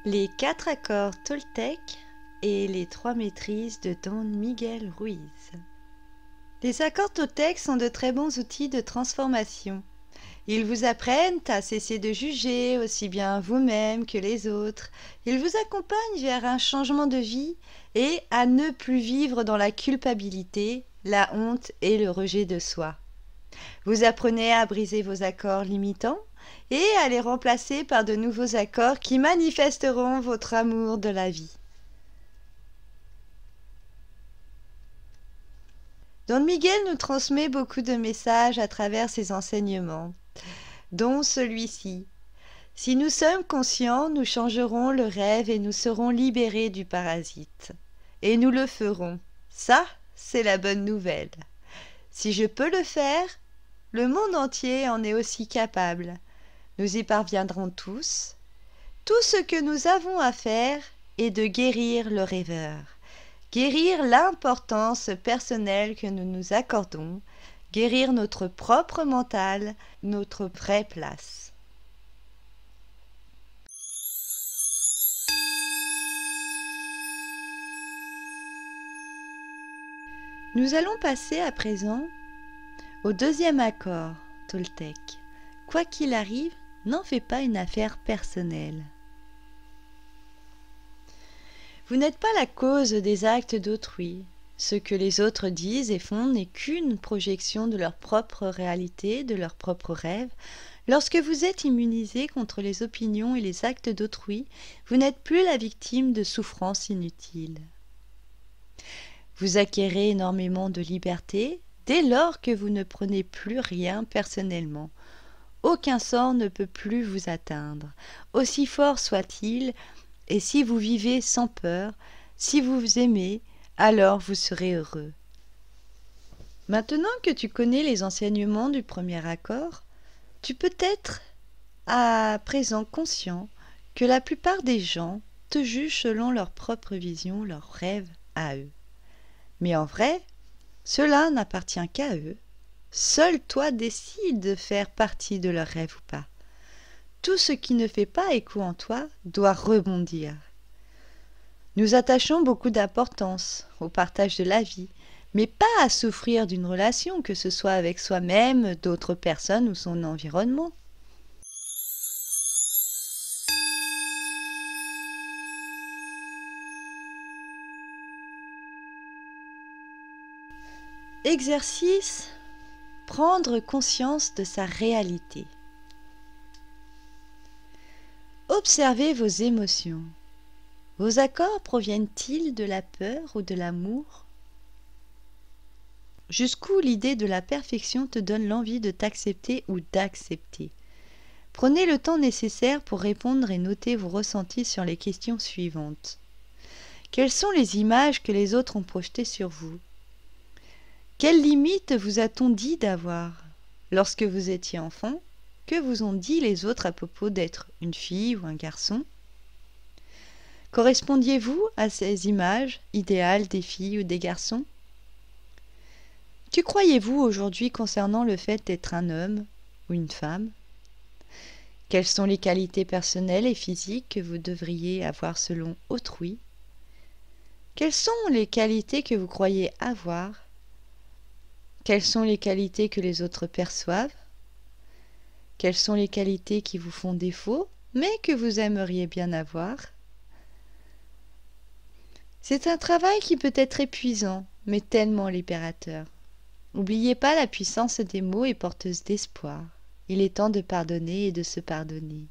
Les 4 accords Toltec et les 3 maîtrises de Don Miguel Ruiz. Les accords Toltec sont de très bons outils de transformation. Ils vous apprennent à cesser de juger aussi bien vous-même que les autres. Ils vous accompagnent vers un changement de vie et à ne plus vivre dans la culpabilité, la honte et le rejet de soi. Vous apprenez à briser vos accords limitants et à les remplacer par de nouveaux accords qui manifesteront votre amour de la vie. Don Miguel nous transmet beaucoup de messages à travers ses enseignements, dont celui-ci. Si nous sommes conscients, nous changerons le rêve et nous serons libérés du parasite. Et nous le ferons. Ça, c'est la bonne nouvelle. Si je peux le faire, le monde entier en est aussi capable. Nous y parviendrons tous. Tout ce que nous avons à faire est de guérir le rêveur. Guérir l'importance personnelle que nous nous accordons, guérir notre propre mental, notre vraie place. Nous allons passer à présent au deuxième accord Toltec. Quoi qu'il arrive, n'en fais pas une affaire personnelle. Vous n'êtes pas la cause des actes d'autrui. Ce que les autres disent et font n'est qu'une projection de leur propre réalité, de leurs propres rêves. Lorsque vous êtes immunisé contre les opinions et les actes d'autrui, vous n'êtes plus la victime de souffrances inutiles. Vous acquérez énormément de liberté dès lors que vous ne prenez plus rien personnellement. Aucun sort ne peut plus vous atteindre, aussi fort soit-il, et si vous vivez sans peur, si vous vous aimez, alors vous serez heureux. Maintenant que tu connais les enseignements du premier accord, tu peux être à présent conscient que la plupart des gens te jugent selon leur propre vision, leurs rêves à eux. Mais en vrai, cela n'appartient qu'à eux. Seul toi décides de faire partie de leurs rêves ou pas. Tout ce qui ne fait pas écho en toi doit rebondir. Nous attachons beaucoup d'importance au partage de la vie, mais pas à souffrir d'une relation, que ce soit avec soi-même, d'autres personnes ou son environnement. Exercice: prendre conscience de sa réalité. Observez vos émotions. Vos accords proviennent-ils de la peur ou de l'amour? Jusqu'où l'idée de la perfection te donne l'envie de t'accepter ou d'accepter? Prenez le temps nécessaire pour répondre et noter vos ressentis sur les questions suivantes. Quelles sont les images que les autres ont projetées sur vous? Quelles limites vous a-t-on dit d'avoir? Lorsque vous étiez enfant, que vous ont dit les autres à propos d'être une fille ou un garçon? Correspondiez-vous à ces images idéales des filles ou des garçons? Que croyez-vous aujourd'hui concernant le fait d'être un homme ou une femme? Quelles sont les qualités personnelles et physiques que vous devriez avoir selon autrui? Quelles sont les qualités que vous croyez avoir? Quelles sont les qualités que les autres perçoivent? Quelles sont les qualités qui vous font défaut, mais que vous aimeriez bien avoir? C'est un travail qui peut être épuisant, mais tellement libérateur. N'oubliez pas, la puissance des mots est porteuse d'espoir. Il est temps de pardonner et de se pardonner.